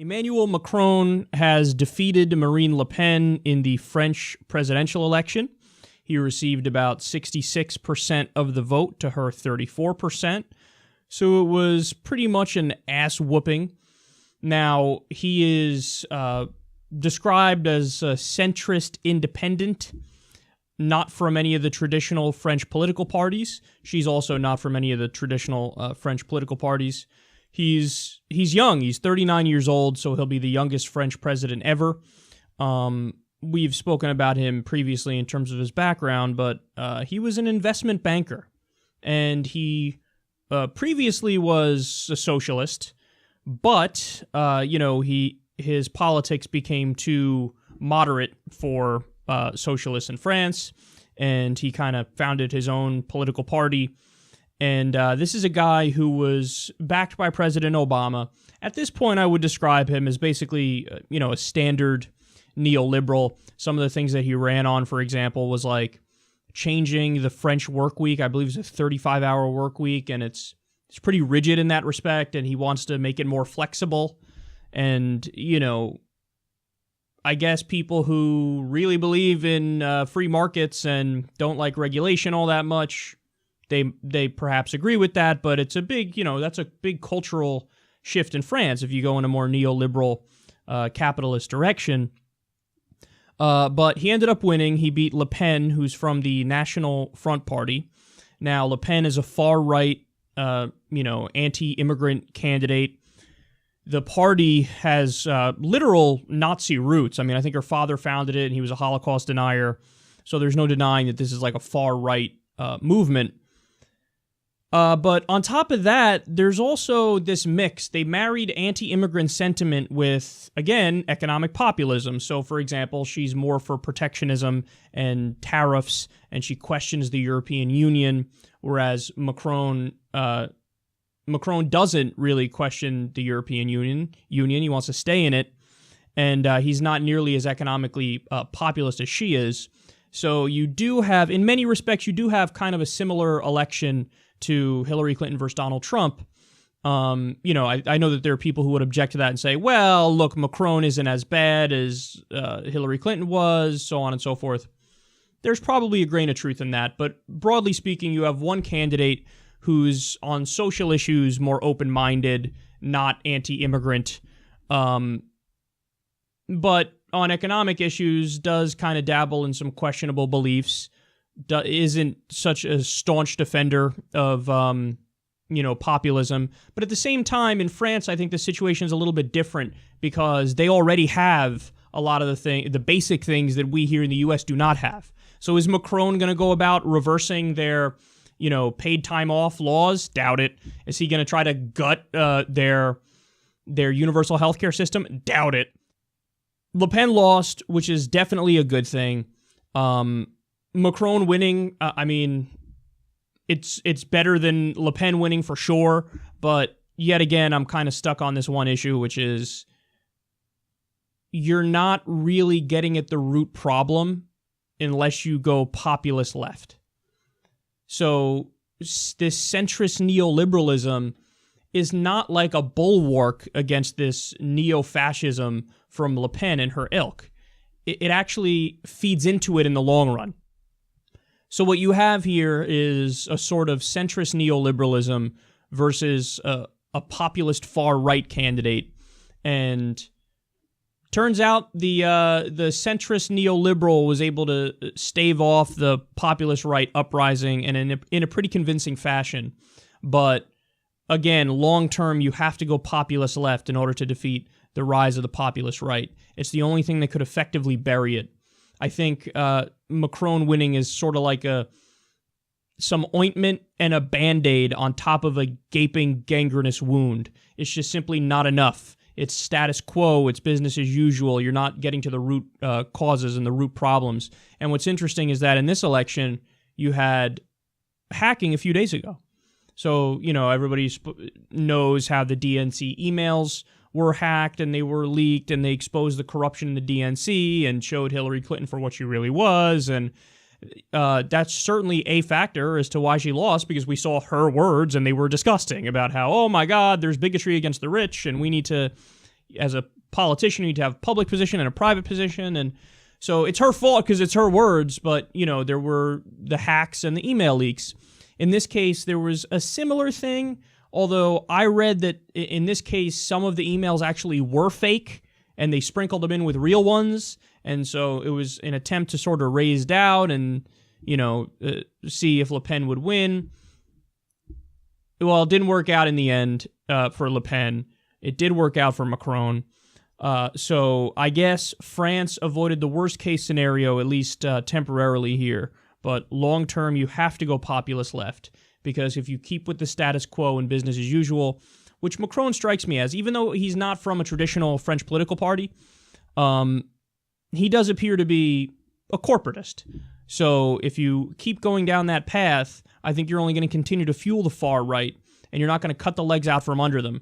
Emmanuel Macron has defeated Marine Le Pen in the French presidential election. He received about 66% of the vote to her 34%. So it was pretty much an ass-whooping. Now, he is described as a centrist independent, not from any of the traditional French political parties. She's also not from any of the traditional French political parties. He's young. He's 39 years old, so he'll be the youngest French president ever. We've spoken about him previously in terms of his background, but he was an investment banker, and he previously was a socialist, but his politics became too moderate for socialists in France, and he kind of founded his own political party. And this is a guy who was backed by President Obama. At this point, I would describe him as basically, a standard neoliberal. Some of the things that he ran on, for example, was like changing the French work week. I believe it's a 35-hour work week, and it's pretty rigid in that respect, and he wants to make it more flexible. And, I guess people who really believe in free markets and don't like regulation all that much, they perhaps agree with that, but it's a big, that's a big cultural shift in France if you go in a more neoliberal capitalist direction. But he ended up winning. He beat Le Pen, who's from the National Front Party. Now, Le Pen is a far-right, anti-immigrant candidate. The party has literal Nazi roots. I mean, I think her father founded it, and he was a Holocaust denier. So there's no denying that this is like a far-right movement. But on top of that, there's also this mix. They married anti-immigrant sentiment with, again, economic populism. So, for example, she's more for protectionism and tariffs, and she questions the European Union, whereas Macron doesn't really question the European Union. He wants to stay in it, and he's not nearly as economically populist as she is. So you do have, in many respects, you do have kind of a similar election to Hillary Clinton versus Donald Trump. I know that there are people who would object to that and say, well, look, Macron isn't as bad as Hillary Clinton was, so on and so forth. There's probably a grain of truth in that, but broadly speaking, you have one candidate who's on social issues more open-minded, not anti-immigrant, but on economic issues does kind of dabble in some questionable beliefs, isn't such a staunch defender of, populism. But at the same time, in France, I think the situation is a little bit different because they already have a lot of the basic things that we here in the U.S. do not have. So is Macron going to go about reversing their, paid time off laws? Doubt it. Is he going to try to gut their universal healthcare system? Doubt it. Le Pen lost, which is definitely a good thing. Macron winning, it's better than Le Pen winning for sure, but yet again, I'm kind of stuck on this one issue, which is you're not really getting at the root problem unless you go populist left. So this centrist neoliberalism is not like a bulwark against this neo-fascism from Le Pen and her ilk. It actually feeds into it in the long run. So what you have here is a sort of centrist neoliberalism versus a populist far-right candidate. And turns out the centrist neoliberal was able to stave off the populist right uprising and in a pretty convincing fashion. But again, long-term, you have to go populist left in order to defeat the rise of the populist right. It's the only thing that could effectively bury it. I think Macron winning is sort of like some ointment and a Band-Aid on top of a gaping gangrenous wound. It's just simply not enough. It's status quo. It's business as usual. You're not getting to the root causes and the root problems. And what's interesting is that in this election, you had hacking a few days ago. So, everybody knows how the DNC emails were hacked and they were leaked and they exposed the corruption in the DNC and showed Hillary Clinton for what she really was. And that's certainly a factor as to why she lost, because we saw her words and they were disgusting about how, oh my God, there's bigotry against the rich and we need to, as a politician, you need to have a public position and a private position, and so it's her fault because it's her words, but, there were the hacks and the email leaks. In this case, there was a similar thing, although I read that in this case, some of the emails actually were fake, and they sprinkled them in with real ones, and so it was an attempt to sort of raise doubt and, see if Le Pen would win. Well, it didn't work out in the end for Le Pen. It did work out for Macron. So I guess France avoided the worst-case scenario, at least temporarily here. But long-term, you have to go populist left, because if you keep with the status quo and business as usual, which Macron strikes me as, even though he's not from a traditional French political party, he does appear to be a corporatist. So if you keep going down that path, I think you're only going to continue to fuel the far right, and you're not going to cut the legs out from under them.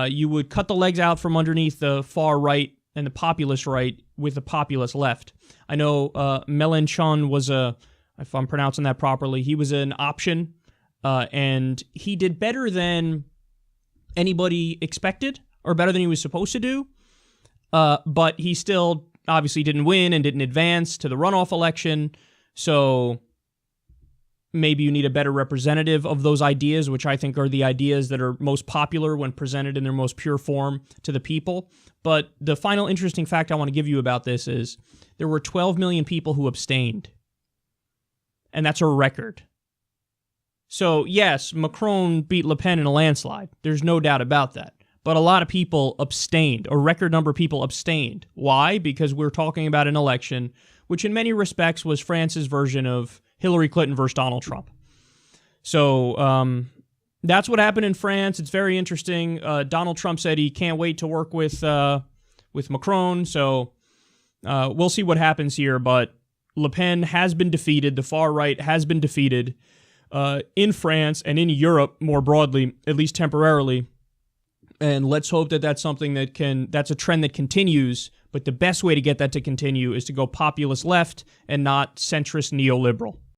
You would cut the legs out from underneath the far right and the populist right with the populist left. I know Mélenchon was if I'm pronouncing that properly, he was an option, and he did better than anybody expected, or better than he was supposed to do, but he still obviously didn't win and didn't advance to the runoff election, so maybe you need a better representative of those ideas, which I think are the ideas that are most popular when presented in their most pure form to the people. But the final interesting fact I want to give you about this is there were 12 million people who abstained. And that's a record. So, yes, Macron beat Le Pen in a landslide. There's no doubt about that. But a lot of people abstained. A record number of people abstained. Why? Because we're talking about an election which in many respects was France's version of Hillary Clinton versus Donald Trump. So that's what happened in France. It's very interesting. Donald Trump said he can't wait to work with Macron. So we'll see what happens here. But Le Pen has been defeated. The far right has been defeated in France and in Europe more broadly, at least temporarily. And let's hope that that's something that's a trend that continues. But the best way to get that to continue is to go populist left and not centrist neoliberal.